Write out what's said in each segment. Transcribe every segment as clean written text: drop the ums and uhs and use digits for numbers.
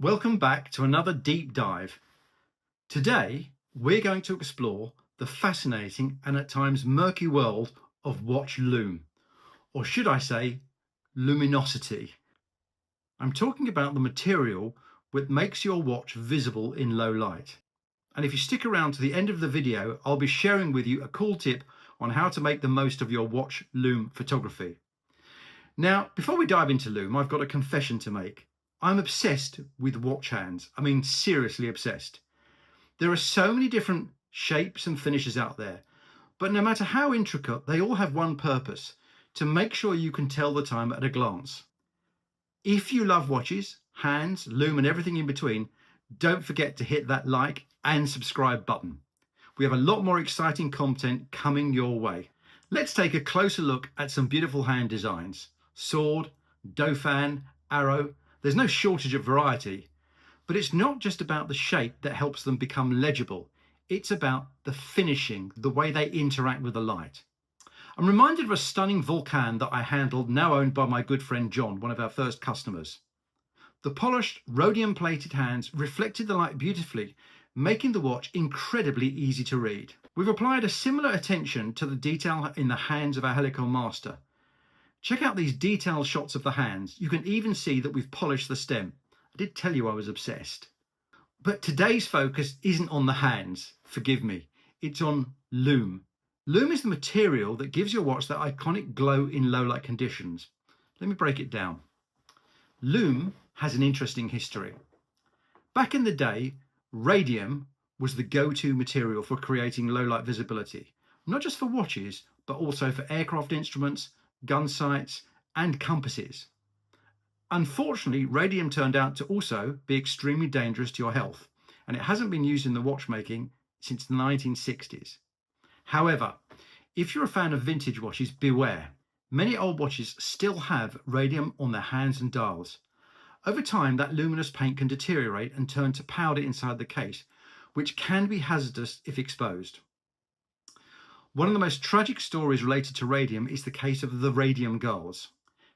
Welcome back to another deep dive. Today, we're going to explore the fascinating and at times murky world of watch lume, or should I say, luminosity. I'm talking about the material that makes your watch visible in low light. And if you stick around to the end of the video, I'll be sharing with you a cool tip on how to make the most of your watch lume photography. Now, before we dive into lume, I've got a confession to make. I'm obsessed with watch hands. I mean, seriously obsessed. There are so many different shapes and finishes out there, but no matter how intricate, they all have one purpose: to make sure you can tell the time at a glance. If you love watches, hands, lume and everything in between, don't forget to hit that like and subscribe button. We have a lot more exciting content coming your way. Let's take a closer look at some beautiful hand designs. Sword, dauphin, arrow. There's no shortage of variety, but it's not just about the shape that helps them become legible. It's about the finishing, the way they interact with the light. I'm reminded of a stunning Vulcan that I handled, now owned by my good friend John, one of our first customers. The polished rhodium plated hands reflected the light beautifully, making the watch incredibly easy to read. We've applied a similar attention to the detail in the hands of our Helicon master. Check out these detailed shots of the hands. You can even see that we've polished the stem. I did tell you I was obsessed. But today's focus isn't on the hands, forgive me. It's on lume. Lume is the material that gives your watch that iconic glow in low light conditions. Let me break it down. Lume has an interesting history. Back in the day, radium was the go-to material for creating low light visibility, not just for watches, but also for aircraft instruments, gun sights and compasses. Unfortunately, radium turned out to also be extremely dangerous to your health, and it hasn't been used in the watchmaking since the 1960s. However, if you're a fan of vintage watches, beware. Many old watches still have radium on their hands and dials. Over time, that luminous paint can deteriorate and turn to powder inside the case, which can be hazardous if exposed. One of the most tragic stories related to radium is the case of the Radium Girls,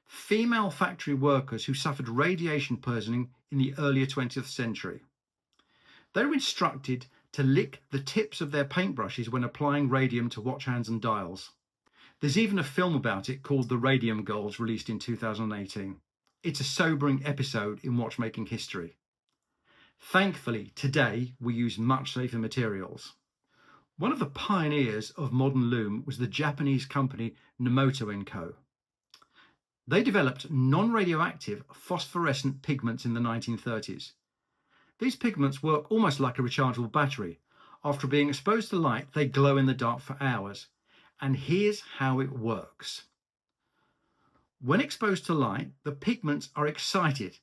female factory workers who suffered radiation poisoning in the earlier 20th century. They were instructed to lick the tips of their paintbrushes when applying radium to watch hands and dials. There's even a film about it called The Radium Girls, released in 2018. It's a sobering episode in watchmaking history. Thankfully, today we use much safer materials. One of the pioneers of modern lume was the Japanese company Nemoto & Co. They developed non-radioactive phosphorescent pigments in the 1930s. These pigments work almost like a rechargeable battery. After being exposed to light, they glow in the dark for hours. And here's how it works. When exposed to light, the pigments are excited,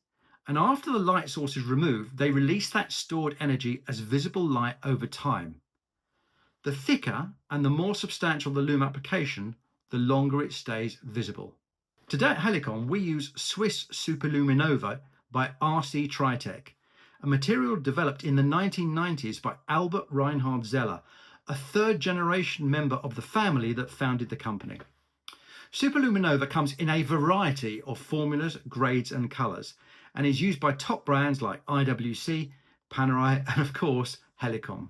and after the light source is removed, they release that stored energy as visible light over time. The thicker and the more substantial the lume application, the longer it stays visible. Today at Helicon, we use Swiss Super-LumiNova by RC Tritech, a material developed in the 1990s by Albert Reinhard Zeller, a third-generation member of the family that founded the company. Super-LumiNova comes in a variety of formulas, grades and colours, and is used by top brands like IWC, Panerai and of course Helicon.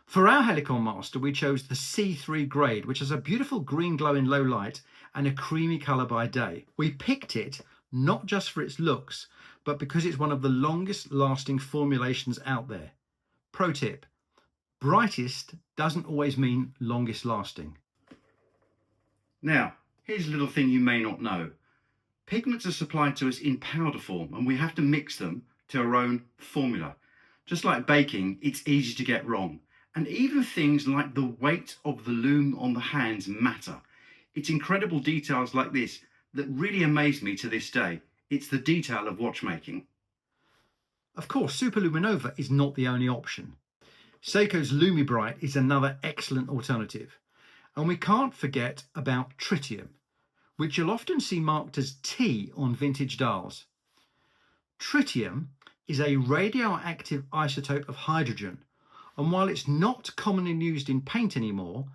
For our Helicon master, we chose the C3 grade, which has a beautiful green glow in low light and a creamy colour by day. We picked it not just for its looks, but because it's one of the longest lasting formulations out there. Pro tip: brightest doesn't always mean longest lasting. Now, here's a little thing you may not know. Pigments are supplied to us in powder form, and we have to mix them to our own formula. Just like baking, it's easy to get wrong. And even things like the weight of the lume on the hands matter. It's incredible details like this that really amaze me to this day. It's the detail of watchmaking. Of course, Super-LumiNova is not the only option. Seiko's Lumibrite is another excellent alternative. And we can't forget about Tritium, which you'll often see marked as T on vintage dials. Tritium is a radioactive isotope of hydrogen, and while it's not commonly used in paint anymore,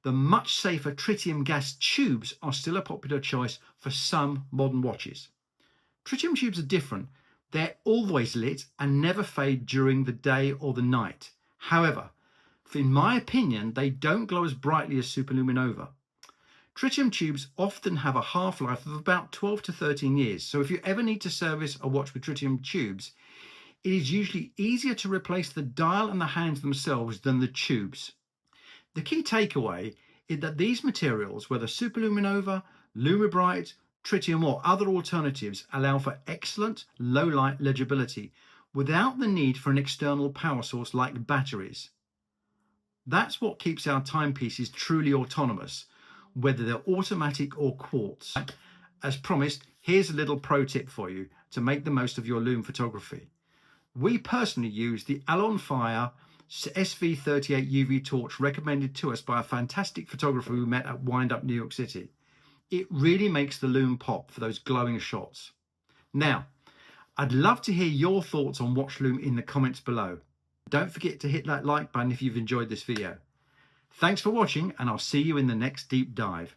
the much safer tritium gas tubes are still a popular choice for some modern watches. Tritium tubes are different. They're always lit and never fade during the day or the night. However, in my opinion, they don't glow as brightly as Super-LumiNova. Tritium tubes often have a half-life of about 12 to 13 years, so if you ever need to service a watch with tritium tubes, it is usually easier to replace the dial and the hands themselves than the tubes. The key takeaway is that these materials, whether Super-LumiNova, Lumibrite, Tritium or other alternatives, allow for excellent low light legibility without the need for an external power source like batteries. That's what keeps our timepieces truly autonomous, whether they're automatic or quartz. As promised, here's a little pro tip for you to make the most of your Lume photography. We personally use the Alon Fire SV38 UV torch recommended to us by a fantastic photographer we met at Wind Up New York City. It really makes the Lume pop for those glowing shots. Now, I'd love to hear your thoughts on Watch Lume in the comments below. Don't forget to hit that like button if you've enjoyed this video. Thanks for watching, and I'll see you in the next deep dive.